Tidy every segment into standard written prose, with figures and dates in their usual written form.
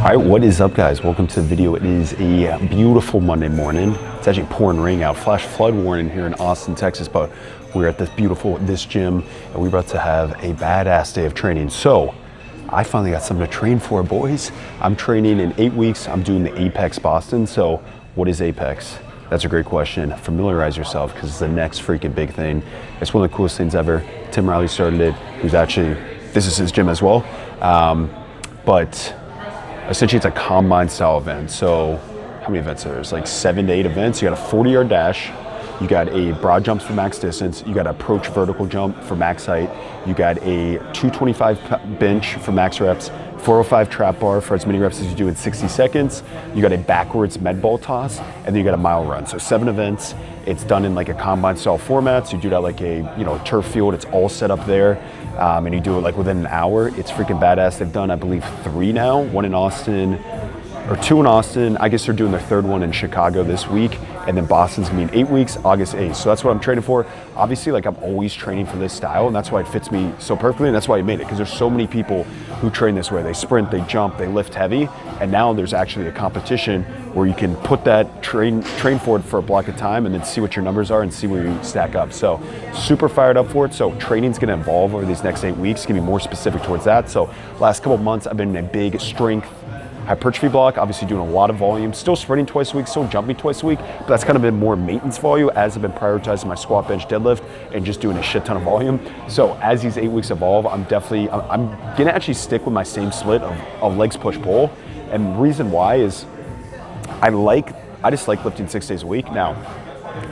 All right, what is up, guys? Welcome to the video. It is a beautiful Monday morning. It's actually pouring rain out. Flash flood warning here in Austin, Texas, but we're at this gym, and we're about to have a badass day of training. So I finally got something to train for, boys. I'm training in 8 weeks. I'm doing the Apex Boston. So what is Apex? That's a great question. Familiarize yourself, because it's the next freaking big thing. It's one of the coolest things ever. Tim Riley started it, who's actually, this is his gym as well. But essentially it's a combine style event. So how many events are there? There's like 7 to 8 events. You got a 40-yard dash. You got a broad jumps for max distance. You got an approach vertical jump for max height. You got a 225 bench for max reps, 405 trap bar for as many reps as you do in 60 seconds. You got a backwards med ball toss, and then you got a mile run. So 7 events. It's done in like a combine style format. So you do that like a turf field. It's all set up there, and you do it like within an hour. It's freaking badass. They've done, I believe, 3 now. 1 in Austin, or 2 in Austin. I guess they're doing their 3rd one in Chicago this week, and then Boston's gonna be in 8 weeks, August 8th. So that's what I'm training for. Obviously, like, I'm always training for this style, and that's why it fits me so perfectly, and that's why I made it, because there's so many people who train this way. They sprint, they jump, they lift heavy, and now there's actually a competition where you can put that train for it for a block of time and then see what your numbers are and see where you stack up. So super fired up for it. So training's gonna evolve over these next 8 weeks. It's gonna be more specific towards that. So last couple of months, I've been in a big strength hypertrophy block, obviously doing a lot of volume, still sprinting twice a week, still jumping twice a week, but that's kind of been more maintenance volume as I've been prioritizing my squat, bench, deadlift, and just doing a shit ton of volume. So as these 8 weeks evolve, I'm gonna actually stick with my same split of legs, push, pull. And the reason why is I just like lifting 6 days a week. Now,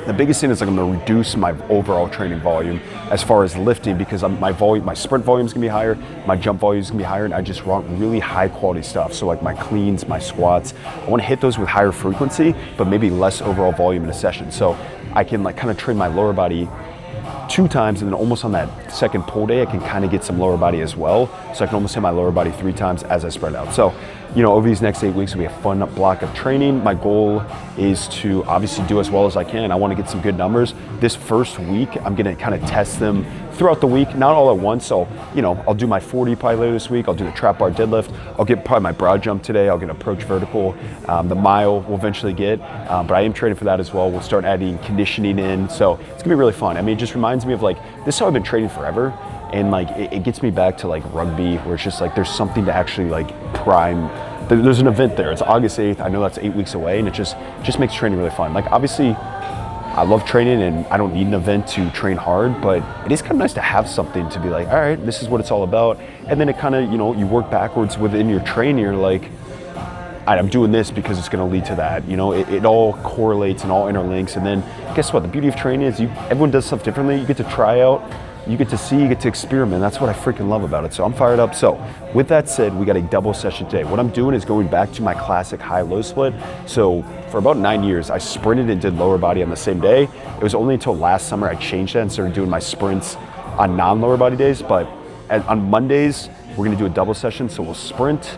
the biggest thing is like I'm gonna reduce my overall training volume as far as lifting, because my sprint volume is gonna be higher, my jump volume is gonna be higher, and I just want really high quality stuff. So like my cleans, my squats, I wanna hit those with higher frequency, but maybe less overall volume in a session. So I can like kind of train my lower body 2 times, and then almost on that second pull day, I can kind of get some lower body as well. So I can almost hit my lower body 3 times as I spread out. So, over these next 8 weeks will be a fun block of training. My goal is to obviously do as well as I can. I want to get some good numbers. This first week, I'm going to kind of test them throughout the week, not all at once. So, I'll do my 40 probably later this week. I'll do the trap bar deadlift. I'll get probably my broad jump today. I'll get approach vertical. The mile we'll eventually get, but I am training for that as well. We'll start adding conditioning in. So it's gonna be really fun. I mean, it just reminds me of like, this is how I've been training forever. And like, it gets me back to like rugby, where it's just like, there's something to actually like prime. There's an event there. It's August 8th. I know that's 8 weeks away, and it just makes training really fun. Like, obviously, I love training and I don't need an event to train hard, but it is kind of nice to have something to be like, all right, this is what it's all about. And then it kind of, you work backwards within your training. You're like, I'm doing this because it's going to lead to that. It all correlates and all interlinks. And then guess what? The beauty of training is everyone does stuff differently. You get to try out, you get to see, you get to experiment. That's what I freaking love about it. So I'm fired up. So with that said, we got a double session today. What I'm doing is going back to my classic high-low split. So for about 9 years, I sprinted and did lower body on the same day. It was only until last summer I changed that and started doing my sprints on non-lower body days. But on Mondays, we're gonna do a double session. So we'll sprint,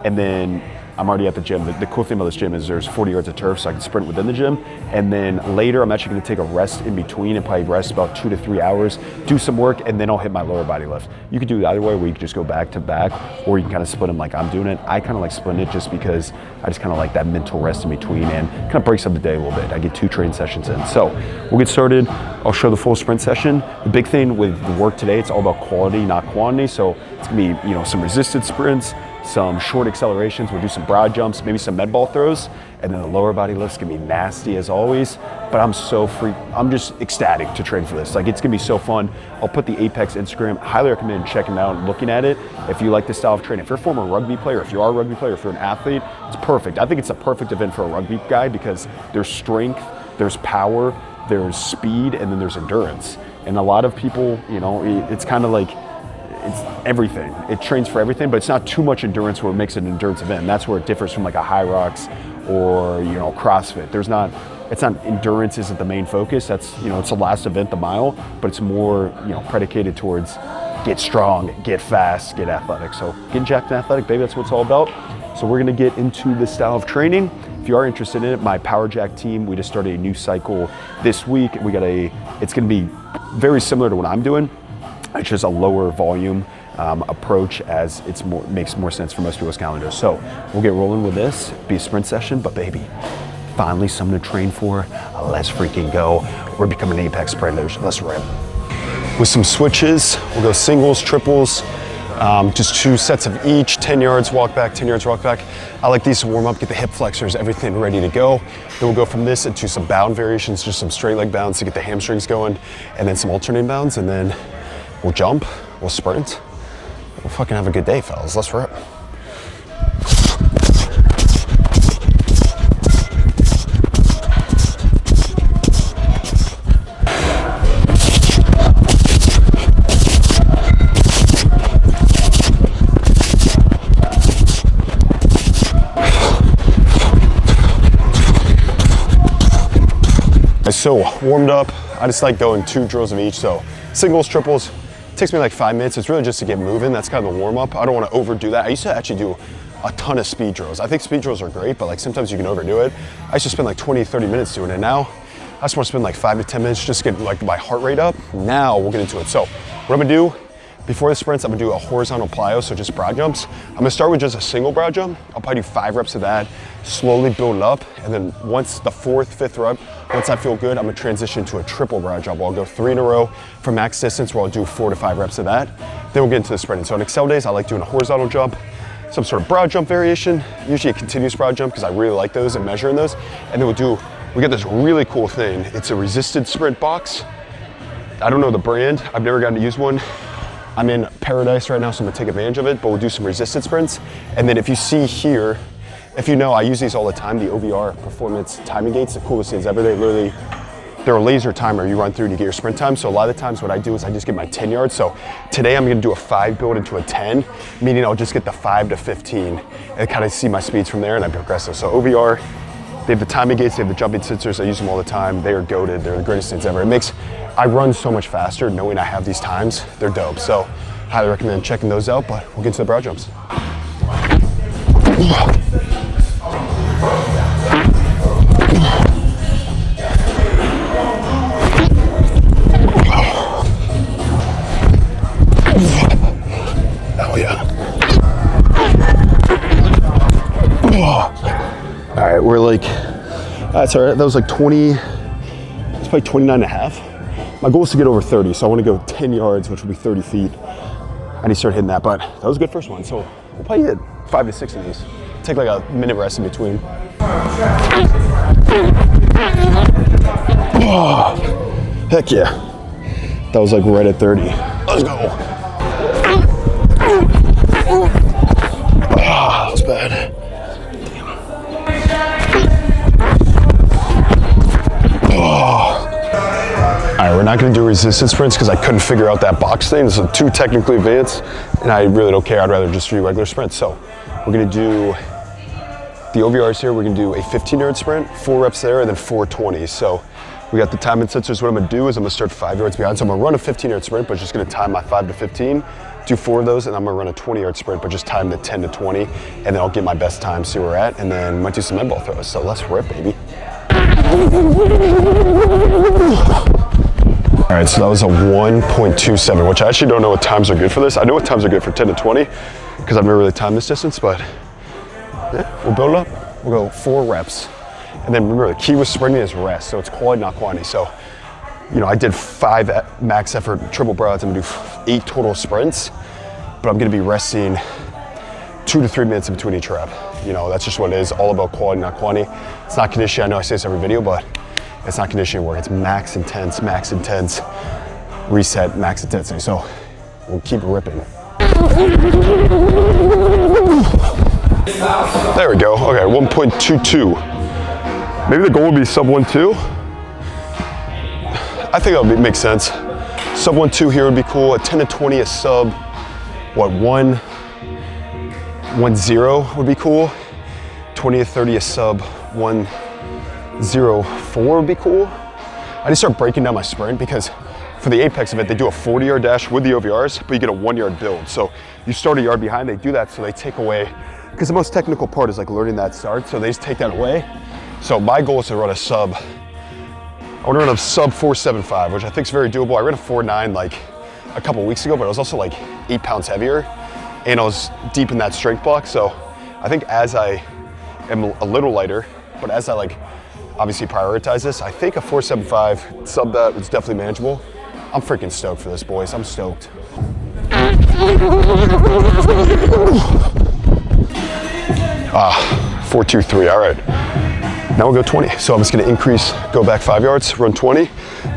and then I'm already at the gym. The cool thing about this gym is there's 40 yards of turf, so I can sprint within the gym. And then later, I'm actually gonna take a rest in between and probably rest about 2 to 3 hours, do some work, and then I'll hit my lower body lift. You could do it either way, where you can just go back to back, or you can kind of split them like I'm doing it. I kind of like splitting it just because I just kind of like that mental rest in between, and kind of breaks up the day a little bit. I get 2 training sessions in. So we'll get started. I'll show the full sprint session. The big thing with the work today, it's all about quality, not quantity. So it's gonna be, some resisted sprints, some short accelerations. We'll do some broad jumps, maybe some med ball throws, and then the lower body lift's gonna be nasty as always. But I'm just ecstatic to train for this. Like, it's gonna be so fun. I'll put the Apex Instagram. Highly recommend checking it out and looking at it if you like this style of training. If you're a former rugby player, if you are a rugby player, if you're an athlete, it's perfect. I think it's a perfect event for a rugby guy, because there's strength, there's power, there's speed, and then there's endurance. And a lot of people, it's kind of like, it's everything. It trains for everything, but it's not too much endurance where it makes it an endurance event. And that's where it differs from like a high rocks or CrossFit. It's not endurance isn't the main focus. That's it's the last event, the mile, but it's more predicated towards get strong, get fast, get athletic. So getting jacked and athletic, baby, that's what it's all about. So we're gonna get into this style of training. If you are interested in it, my Power Jack team, we just started a new cycle this week. It's gonna be very similar to what I'm doing. It's just a lower volume approach, as makes more sense for most people's calendars. So we'll get rolling with this, be a sprint session, but baby, finally something to train for. Let's freaking go. We're becoming apex sprinters. Let's rip. With some switches, we'll go singles, triples, just 2 sets of each, 10 yards walk back, 10 yards walk back. I like these to warm up, get the hip flexors, everything ready to go. Then we'll go from this into some bound variations, just some straight leg bounds to get the hamstrings going, and then some alternating bounds, and then we'll jump, we'll sprint. We'll fucking have a good day, fellas. Let's rip. So warmed up, I just like going 2 drills of each. So singles, triples, takes me like 5 minutes. It's really just to get moving. That's kind of the warm up. I don't want to overdo that. I used to actually do a ton of speed drills. I think speed drills are great, but like sometimes you can overdo it. I used to spend like 20, 30 minutes doing it. Now I just want to spend like 5 to 10 minutes just to get like my heart rate up. Now we'll get into it. So what I'm gonna do, before the sprints, I'm gonna do a horizontal plyo, so just broad jumps. I'm gonna start with just a single broad jump. I'll probably do 5 reps of that, slowly build it up, and then once the 4th, 5th rep, once I feel good, I'm gonna transition to a triple broad jump. I'll go 3 in a row for max distance, where I'll do 4 to 5 reps of that. Then we'll get into the sprinting. So on Excel days, I like doing a horizontal jump, some sort of broad jump variation, usually a continuous broad jump, because I really like those and measuring those. And then we get this really cool thing. It's a resisted sprint box. I don't know the brand, I've never gotten to use one. I'm in paradise right now, so I'm gonna take advantage of it, but we'll do some resisted sprints. And then if you see here, if you know, I use these all the time, the OVR performance timing gates, the coolest things ever. They're a laser timer you run through to get your sprint time. So a lot of the times what I do is I just get my 10 yards. So today I'm gonna do a 5 build into a 10, meaning I'll just get the 5 to 15 and kind of see my speeds from there, and I progress those. So OVR, they have the timing gates, they have the jumping sensors. I use them all the time. They are goated, they're the greatest things ever. I run so much faster knowing I have these times. They're dope. So highly recommend checking those out, but we'll get to the broad jumps. Oh yeah. All right, we're like, that's all right. That was like 20, it's probably 29 and a half. My goal is to get over 30, so I want to go 10 yards, which will be 30 feet. I need to start hitting that, but that was a good first one. So we'll probably hit 5 to 6 of these. Take like a minute rest in between. Oh, heck yeah. That was like right at 30. Let's go. That was bad. All right, we're not gonna do resistance sprints because I couldn't figure out that box thing. This is too technically advanced, and I really don't care. I'd rather just do regular sprints. So we're gonna do the OVRs here. We're gonna do a 15-yard sprint, 4 reps there, and then 4 20s. So we got the timing sensors. What I'm gonna do is I'm gonna start 5 yards behind. So I'm gonna run a 15-yard sprint, but just gonna time my 5 to 15, do 4 of those, and I'm gonna run a 20-yard sprint, but just time the 10 to 20, and then I'll get my best time, see where we're at, and then might do some med ball throws. So let's rip, baby. All right, so that was a 1.27, which I actually don't know what times are good for this. I know what times are good for 10 to 20, because I've never really timed this distance, but yeah, we'll build it up. We'll go 4 reps. And then remember, the key with sprinting is rest, so it's quality, not quantity. So, you know, I did 5 max effort triple broads. I'm gonna do 8 total sprints, but I'm gonna be resting 2 to 3 minutes in between each rep. You know, that's just what it is, all about quality, not quantity. It's not conditioning. I know I say this every video, but it's not conditioning work. It's max intense, reset, max intensity. So we'll keep ripping. There we go. Okay, 1.22. Maybe the goal would be sub 1.2. I think that would make sense. Sub 1.2 here would be cool. A 10 to 20, a sub, what, 1.10 would be cool. 20 to 30, a sub 1.04 would be cool. I just start breaking down my sprint because for the Apex event, they do a 40-yard dash with the OVRs, but you get a 1-yard build. So you start a yard behind, they do that so they take away, because the most technical part is like learning that start, so they just take that away. So my goal is to run a sub, I want to run a sub 4.75, which I think is very doable. I ran a 4.9 like a couple weeks ago, but I was also like 8 pounds heavier, and I was deep in that strength block. So I think as I am a little lighter, but as I like obviously prioritize this, I think a 475 sub that was definitely manageable. I'm freaking stoked for this, boys. I'm stoked. 423, all right. Now we'll go 20. So I'm just gonna increase, go back 5 yards, run 20,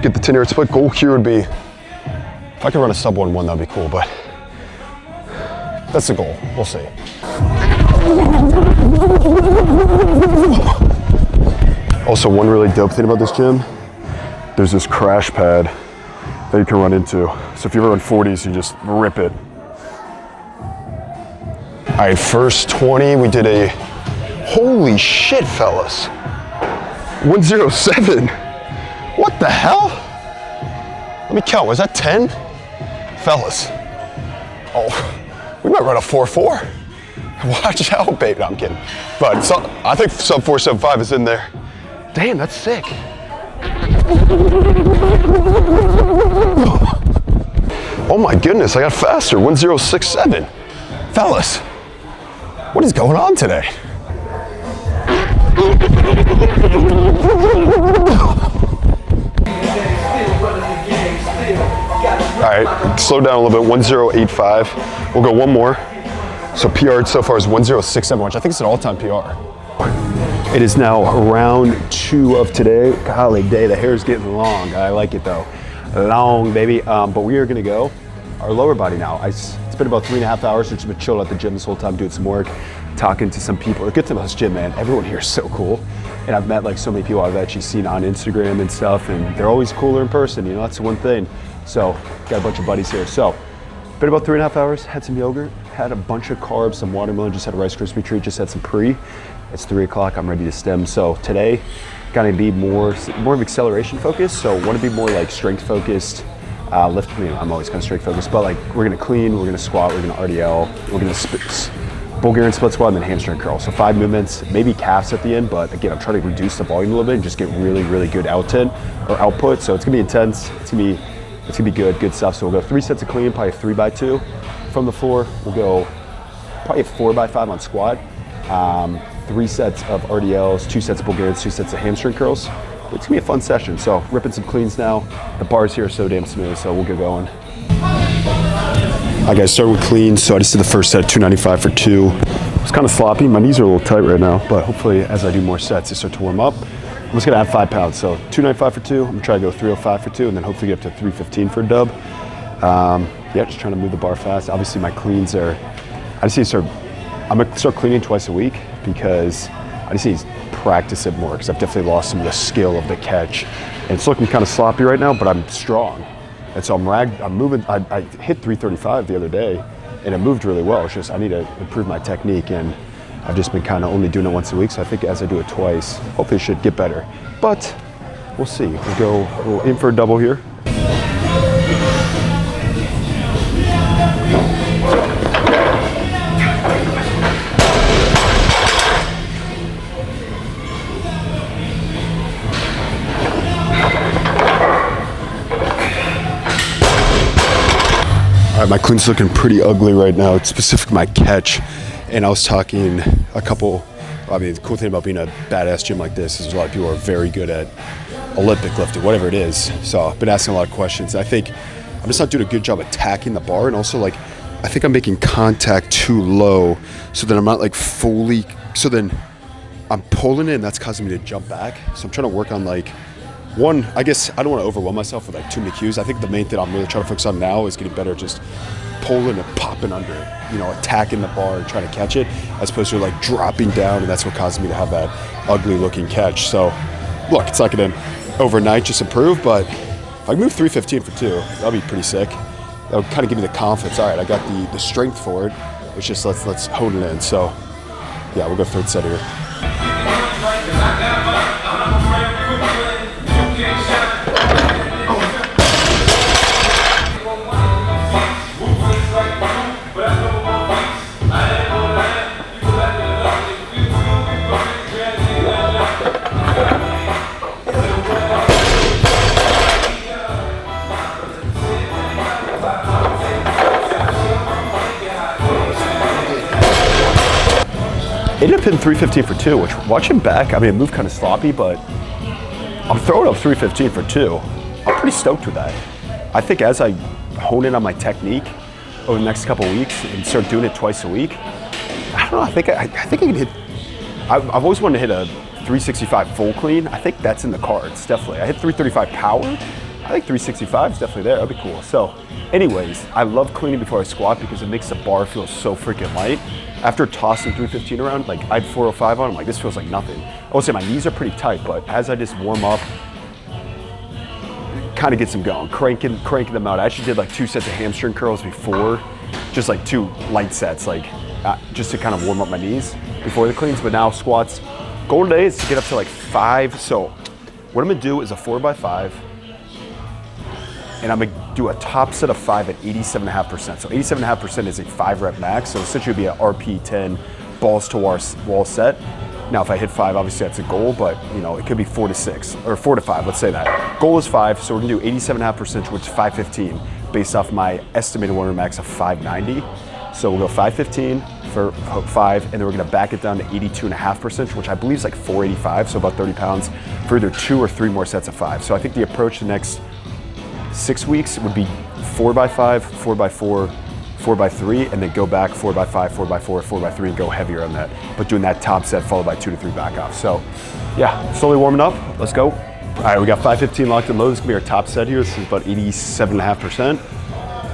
get the 10-yard split. Goal here would be, if I could run a sub 1-1, that'd be cool, but that's the goal, we'll see. Also, one really dope thing about this gym, there's this crash pad that you can run into. So if you ever run 40s, you just rip it. All right, first 20, we did a, holy shit, fellas. 107. What the hell? Let me count, was that 10? Fellas. Oh, we might run a 4-4. Watch out, baby. No, I'm kidding. But I think sub 475 is in there. Damn, that's sick. Oh my goodness, I got faster. 1067. Fellas, what is going on today? All right, slow down a little bit. 1085. We'll go one more. So PR so far is 1067, which I think is an all-time PR. It is now round 2 of today. Golly day, the hair is getting long. I like it though. Long, baby. But we are gonna go our lower body now. It's been about 3.5 hours since I've been chilling at the gym this whole time, doing some work, talking to some people. The good thing about this gym, man, everyone here is so cool. And I've met like so many people I've actually seen on Instagram and stuff, and they're always cooler in person, you know, that's the one thing. So, got a bunch of buddies here. So, been about 3.5 hours, had some yogurt, had a bunch of carbs, some watermelon, just had a Rice Krispie treat, just had some pre. It's 3 o'clock, I'm ready to stem. So today, gonna be more of acceleration focused. So wanna be more like strength focused, lift, I mean, I'm always kind of strength focused, but like we're gonna clean, we're gonna squat, we're gonna RDL, we're gonna Bulgarian split squat and then hamstring curl. So 5 movements, maybe calves at the end, but again, I'm trying to reduce the volume a little bit and just get really, really good output. So it's gonna be intense, it's gonna be good stuff. So we'll go 3 sets of clean, probably 3x2 from the floor. We'll go probably 4x5 on squat. 3 sets of RDLs, 2 sets of Bulgarians, 2 sets of hamstring curls. It's gonna be a fun session. So ripping some cleans now. The bars here are so damn smooth, so we'll get going. All right guys, start with clean. So I just did the first set, 295 for 2. It's kind of sloppy, my knees are a little tight right now, but hopefully as I do more sets, they start to warm up. I'm just gonna add 5 pounds. So 295 for 2, I'm gonna try to go 305 for 2, and then hopefully get up to 315 for a dub. Yeah, just trying to move the bar fast. Obviously my cleans are, I'm gonna start cleaning twice a week because I just need to practice it more because I've definitely lost some of the skill of the catch. And it's looking kind of sloppy right now, but I'm strong. And so I'm moving, I hit 335 the other day and it moved really well. It's just, I need to improve my technique, and I've just been kind of only doing it once a week. So I think as I do it twice, hopefully it should get better. But we'll see. We'll aim for a double here. All right, my clean's looking pretty ugly right now. It's specific to my catch. And I was talking the cool thing about being a badass gym like this is a lot of people are very good at Olympic lifting, whatever it is. So I've been asking a lot of questions. I think I'm just not doing a good job attacking the bar, and also like, I think I'm making contact too low, so then I'm not like fully, so then I'm pulling it and that's causing me to jump back. So I'm trying to work on like, one, I guess I don't want to overwhelm myself with like too many cues. I think the main thing I'm really trying to focus on now is getting better, just pulling and popping under it, you know, attacking the bar and trying to catch it, as opposed to like dropping down, and that's what causes me to have that ugly looking catch. So look, it's not gonna overnight just improve, but if I can move 315 for 2, that'll be pretty sick. That'll kind of give me the confidence. All right, I got the strength for it. It's just let's hone it in. So yeah, we'll go 3rd set here. ended up hitting 315 for 2, which watching back, I mean, it moved kind of sloppy, but I'm throwing up 315 for 2. I'm pretty stoked with that. I think as I hone in on my technique over the next couple of weeks and start doing it twice a week, I don't know, I think I can hit, I've always wanted to hit a 365 full clean. I think that's in the cards, definitely. I hit 335 power. I think 365 is definitely there. That'd be cool. So anyways, I love cleaning before I squat because it makes the bar feel so freaking light. After tossing 315 around, like I had 405 on, I'm like, this feels like nothing. I will say my knees are pretty tight, but as I just warm up, kind of gets them going, cranking them out. I actually did like 2 sets of hamstring curls before, just like 2 light sets, like just to kind of warm up my knees before the cleans. But now squats, goal today is to get up to like 5. So what I'm gonna do is a 4x5, and I'm gonna do a top set of 5 at 87.5%. So 87.5% is a 5 rep max. So essentially it'd be an RP 10 balls to wall set. Now if I hit 5, obviously that's a goal, but you know, it could be 4 to 6 or 4 to 5, let's say that. Goal is 5, so we're gonna do 87.5%, which is 515, based off my estimated 1 rep max of 590. So we'll go 515 for 5, and then we're gonna back it down to 82.5%, which I believe is like 485, so about 30 pounds for either 2 or 3 more sets of 5. So I think the approach the next 6 weeks would be 4x5, 4x4, 4x3, and then go back 4x5, 4x4, 4x3, and go heavier on that. But doing that top set followed by 2 to 3 back off. So yeah, slowly warming up. Let's go. All right, we got 515 locked and low. This is gonna be our top set here. This is about 87.5%.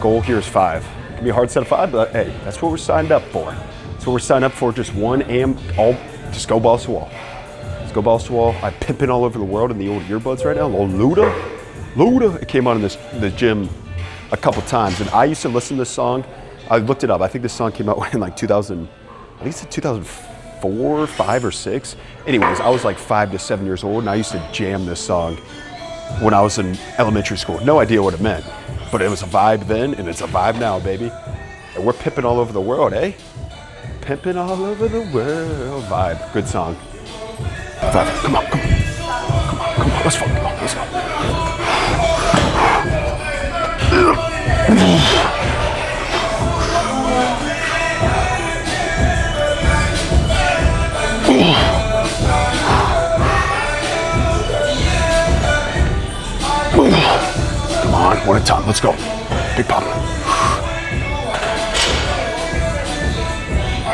Goal here is 5. It can be a hard set of 5, but hey, that's what we're signed up for. That's what we're signed up for. Just 1 AM, just go balls to wall. Just go balls to wall. I'm pimping all over the world in the old earbuds right now. Little Luda. It came on in the gym a couple times, and I used to listen to this song. I looked it up. I think this song came out in like 2000, I think it's 2004, 5 or 6. Anyways, I was like 5 to 7 years old, and I used to jam this song when I was in elementary school. No idea what it meant, but it was a vibe then, and it's a vibe now, baby. And we're pimping all over the world, eh? Pimping all over the world vibe. Good song. Vibe. Come on. Let's fucking go. Let's go. Come on, one at a time. Let's go. Big pop.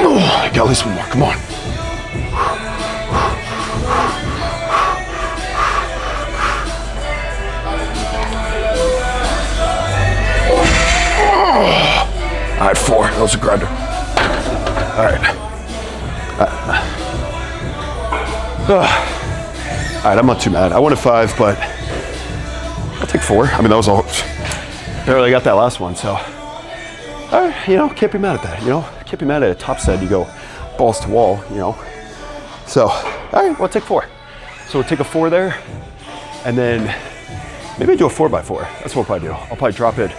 I got at least one more. Come on. All right, 4. That was a grinder. All right. All right, I'm not too mad. I wanted 5, but I'll take 4. I mean, that was all. Barely got that last one, so. All right, you know, can't be mad at that. You know, can't be mad at a top set. You go balls to wall, you know. So, all right, well, I'll take 4. So we'll take a 4 there, and then maybe do a 4x4. That's what we'll probably do. I'll probably drop it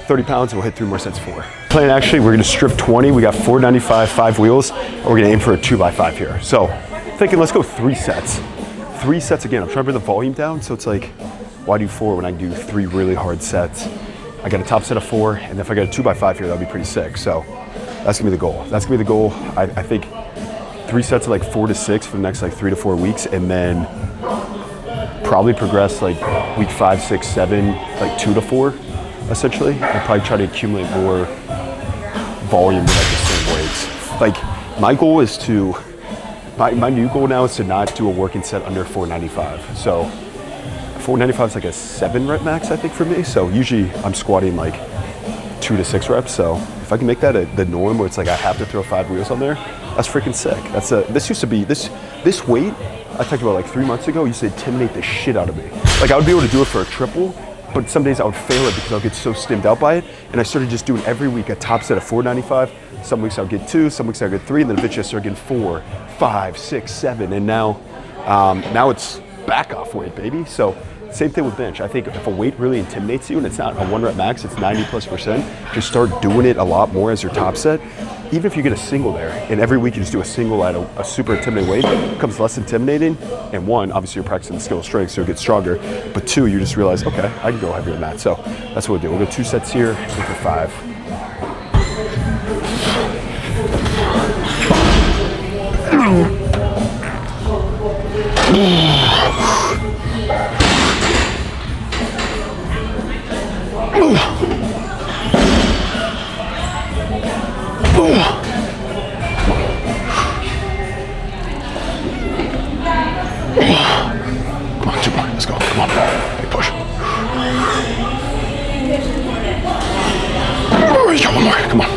30 pounds, and we'll hit 3 more sets of 4. Plan actually, we're gonna strip 20. We got 495, 5 wheels, and we're gonna aim for a 2x5 here. So thinking, let's go 3 sets. 3 sets again. I'm trying to bring the volume down, so it's like, why do 4 when I do 3 really hard sets? I got a top set of 4, and if I get a 2x5 here, that'll be pretty sick. So that's gonna be the goal. That's gonna be the goal. I think 3 sets of like 4 to 6 for the next like 3 to 4 weeks, and then probably progress like week 5, 6, 7, like 2 to 4. Essentially, I'll probably try to accumulate more volume with like the same weights. Like my goal is to, my new goal now is to not do a working set under 495. So 495 is like a 7 rep max, I think, for me. So usually I'm squatting like 2 to 6 reps. So if I can make that the norm where it's like I have to throw 5 wheels on there, that's freaking sick. This used to be, this weight, I talked about like 3 months ago, used to intimidate the shit out of me. Like I would be able to do it for a triple, but some days I would fail it because I'll get so stimmed out by it. And I started just doing every week a top set of 495. Some weeks I'll get 2, some weeks I'll get 3, and then eventually I started getting 4, 5, 6, 7. And now it's back off weight, baby. So same thing with bench. I think if a weight really intimidates you and it's not a 1 rep max, it's 90+%, just start doing it a lot more as your top set. Even if you get a single there, and every week you just do a single at a super intimidating weight, it becomes less intimidating. And 1, obviously you're practicing the skill of strength, so it gets stronger. But 2, you just realize, okay, I can go heavier than that. So that's what we'll do. We'll go 2 sets here, aim for 5. Come on, 2 more. Let's go. Come on. Hey, push. Oh, you got 1 more. Come on.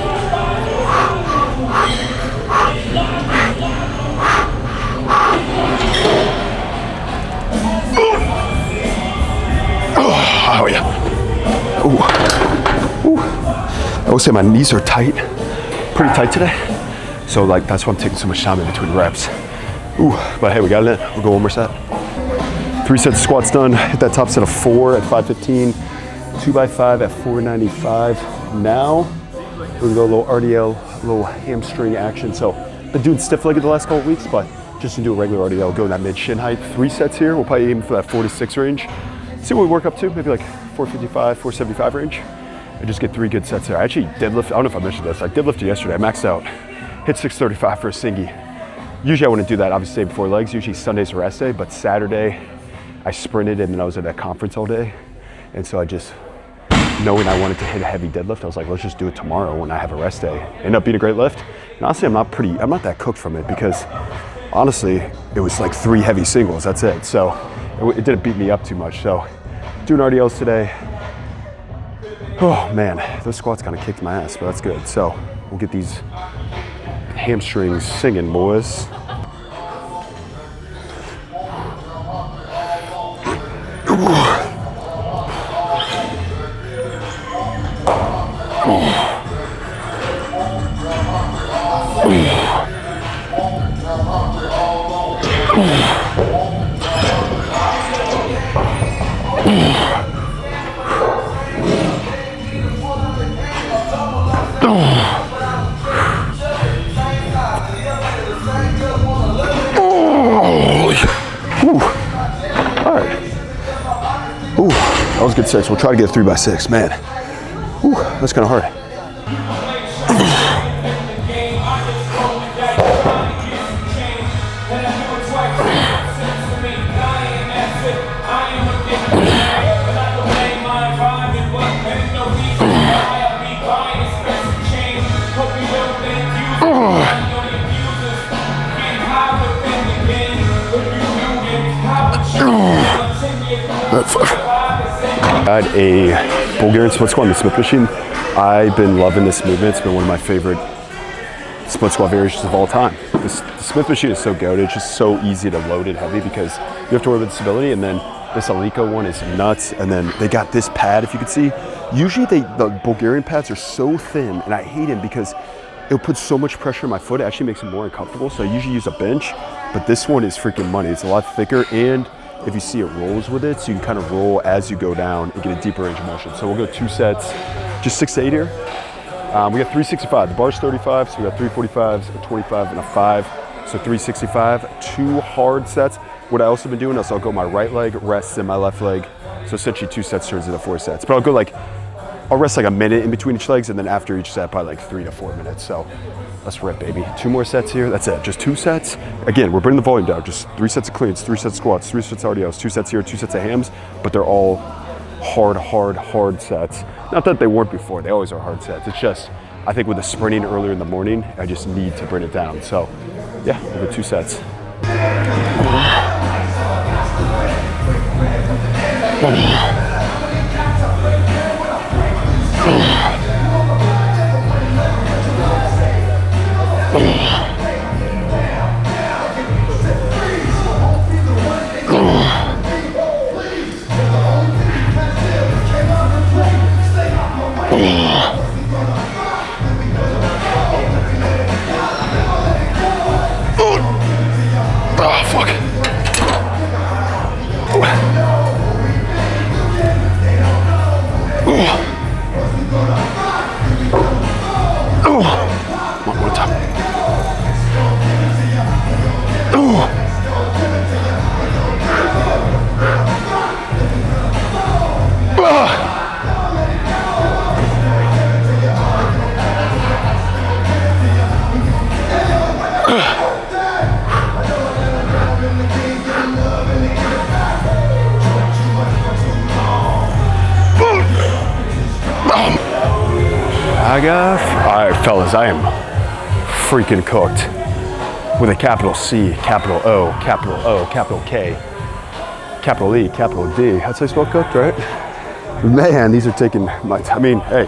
Oh, yeah. Ooh. Ooh. I would say my knees are tight. Pretty tight today. So, like, that's why I'm taking so much time in between reps. Ooh. But hey, we got it in. We'll go 1 more set. 3 sets of squats done. Hit that top set of 4 at 515. 2x5 at 495. Now, we're gonna go a little RDL, a little hamstring action. So, been doing stiff legged the last couple of weeks, but just to do a regular RDL, go in that mid shin height. 3 sets here. We'll probably aim for that 4 to 6 range. See what we work up to, maybe like 455, 475 range. And just get 3 good sets there. I actually deadlift, I don't know if I mentioned this, I deadlifted yesterday. I maxed out, hit 635 for a singy. Usually I wouldn't do that, obviously before legs. Usually Sunday's a rest day, but Saturday I sprinted and then I was at that conference all day. And so I just, knowing I wanted to hit a heavy deadlift, I was like, let's just do it tomorrow when I have a rest day. Ended up being a great lift. And honestly, I'm not that cooked from it because honestly, it was like 3 heavy singles, that's it. So it didn't beat me up too much. So doing RDLs today. Oh man, those squats kind of kicked my ass, but that's good. So we'll get these hamstrings singing, boys. That was a good 6. We'll try to get a 3x6. Man, whew, that's kind of hard. I had a Bulgarian split squat on the Smith machine. I've been loving this movement. It's been one of my favorite split squat variations of all time. The Smith machine is so goated. It's just so easy to load it heavy because you have to worry about the stability. And then this Alico one is nuts. And then they got this pad, if you could see. Usually the Bulgarian pads are so thin, and I hate them because it'll put so much pressure on my foot. It actually makes it more uncomfortable. So I usually use a bench, but this one is freaking money. It's a lot thicker, and if you see, it rolls with it, so you can kind of roll as you go down and get a deeper range of motion. So we'll go 2 sets, just 6 to 8 here. We got 365. The bar's 35, so we got 345s, a 25, and a 5. So 365, 2 hard sets. What I also been doing is I'll go my right leg, rest in my left leg. So essentially 2 sets turns into 4 sets. But I'll rest like a minute in between each legs, and then after each set, probably like 3 to 4 minutes. So let's rip, baby. 2 more sets here. That's it. Just 2 sets. Again, we're bringing the volume down. Just 3 sets of cleans, 3 sets of squats, 3 sets of RDLs, 2 sets here, 2 sets of hams. But they're all hard sets. Not that they weren't before. They always are hard sets. It's just, I think with the sprinting earlier in the morning, I just need to bring it down. So yeah, we'll go 2 sets. Oh, fuck. One time. my gosh. All right, fellas, I am freaking cooked. With a capital C, capital O, capital O, capital K, capital E, capital D. That's how you spell cooked, right? Man, these are taking my time. I mean, hey,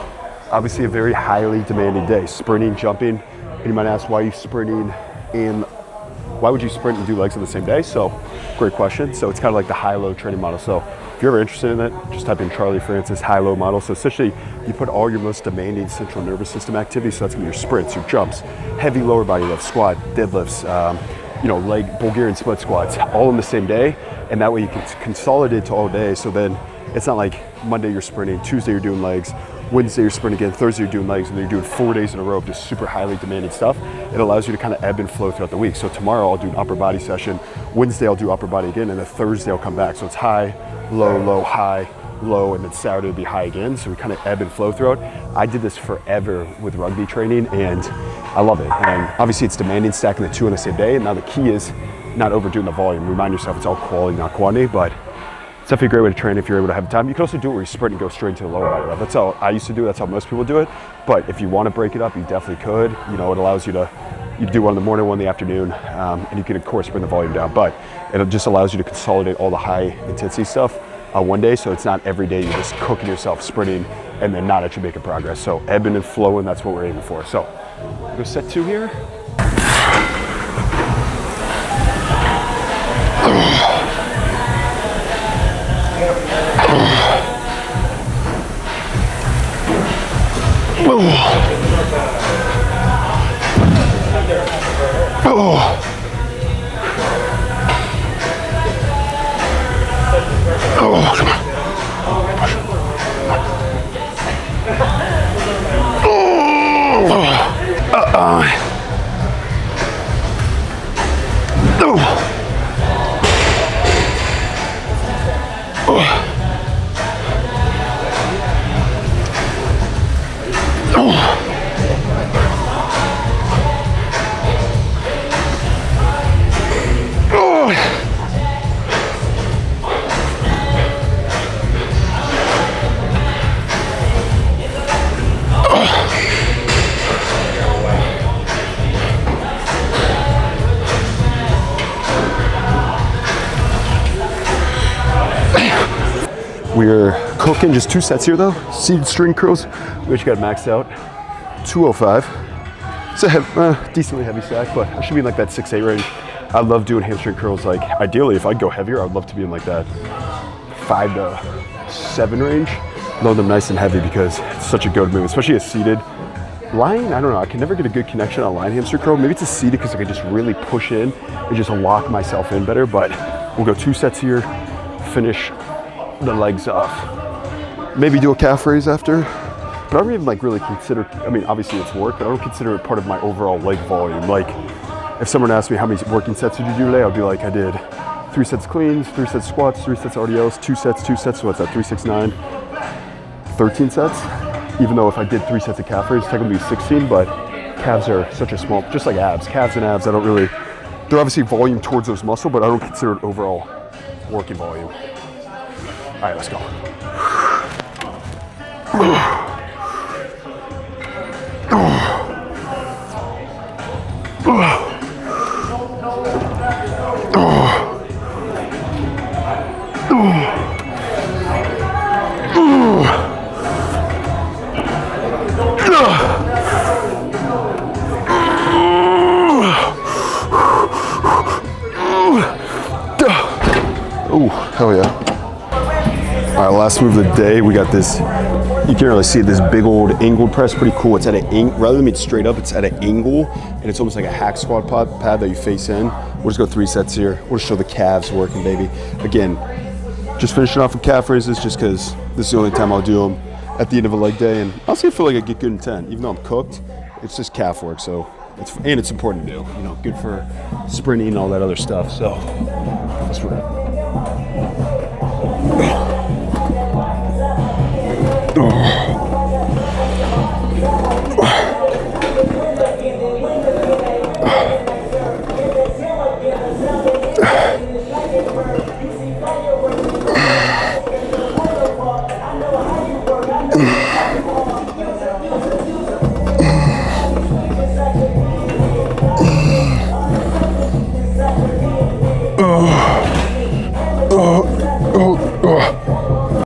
obviously a very highly demanding day. Sprinting, jumping. And you might ask, why are you sprinting why would you sprint and do legs on the same day? So, great question. So it's kind of like the high-low training model. So if you're ever interested in it, just type in Charlie Francis high-low model. So essentially, you put all your most demanding central nervous system activities. So that's gonna be your sprints, your jumps, heavy lower body lifts, squat, deadlifts, leg Bulgarian split squats, all in the same day. And that way you can consolidate to all day. So then it's not like Monday you're sprinting, Tuesday you're doing legs, Wednesday you're sprinting again, Thursday you're doing legs, and then you're doing 4 days in a row of just super highly demanding stuff. It allows you to kind of ebb and flow throughout the week. So tomorrow I'll do an upper body session, Wednesday I'll do upper body again, and then Thursday I'll come back. So it's high, low, low, high, low, and then Saturday will be high again. So we kind of ebb and flow throughout. I did this forever with rugby training, and I love it. And obviously it's demanding, stacking the two on the same day. And now the key is not overdoing the volume. Remind yourself it's all quality, not quantity, but it's definitely a great way to train if you're able to have time. You can also do it where you sprint and go straight into the lower body. That's how I used to do it. That's how most people do it. But if you want to break it up, you definitely could. You know, it allows you to, you can do one in the morning, one in the afternoon, and you can of course bring the volume down. But it just allows you to consolidate all the high intensity stuff one day. So it's not every day you're just cooking yourself, sprinting, and then not actually making progress. So ebbing and flowing, that's what we're aiming for. So go set 2 here. We're cooking just 2 sets here though. Seated string curls, we just got maxed out. 205. It's a decently heavy stack, but I should be in like that 6-8 range. I love doing hamstring curls. Like ideally, if I'd go heavier, I'd love to be in like that 5 to 7 range. Load them nice and heavy because it's such a good move, especially a seated. Lying, I don't know, I can never get a good connection on a lying hamstring curl. Maybe it's a seated because I can just really push in and just lock myself in better, but we'll go 2 sets here, finish the legs off. Maybe do a calf raise after, but I don't even like really consider, I mean, obviously it's work, but I don't consider it part of my overall leg volume. Like if someone asked me how many working sets did you do today, I'll be like, I did 3 sets cleans, 3 sets squats, 3 sets RDLs, 2 sets, so what's that, 3, 6, 9, 13 sets. Even though if I did 3 sets of calf raises, technically 16, but calves are such a small, just like abs, calves and abs, I don't really, they're obviously volume towards those muscles, but I don't consider it overall working volume. All right, let's go. Oh, hell yeah. All right, last move of the day, we got this, you can't really see it, this big old angled press, pretty cool. It's at an angle, rather than being straight up, it's at an angle, and it's almost like a hack squat pad that you face in. We'll just go 3 sets here. We'll just show the calves working, baby. Again, just finishing off with calf raises just because this is the only time I'll do them at the end of a leg day, and honestly, I feel like I get good intent. Even though I'm cooked, it's just calf work, so it's important to do, you know, good for sprinting and all that other stuff, so that's what Oh.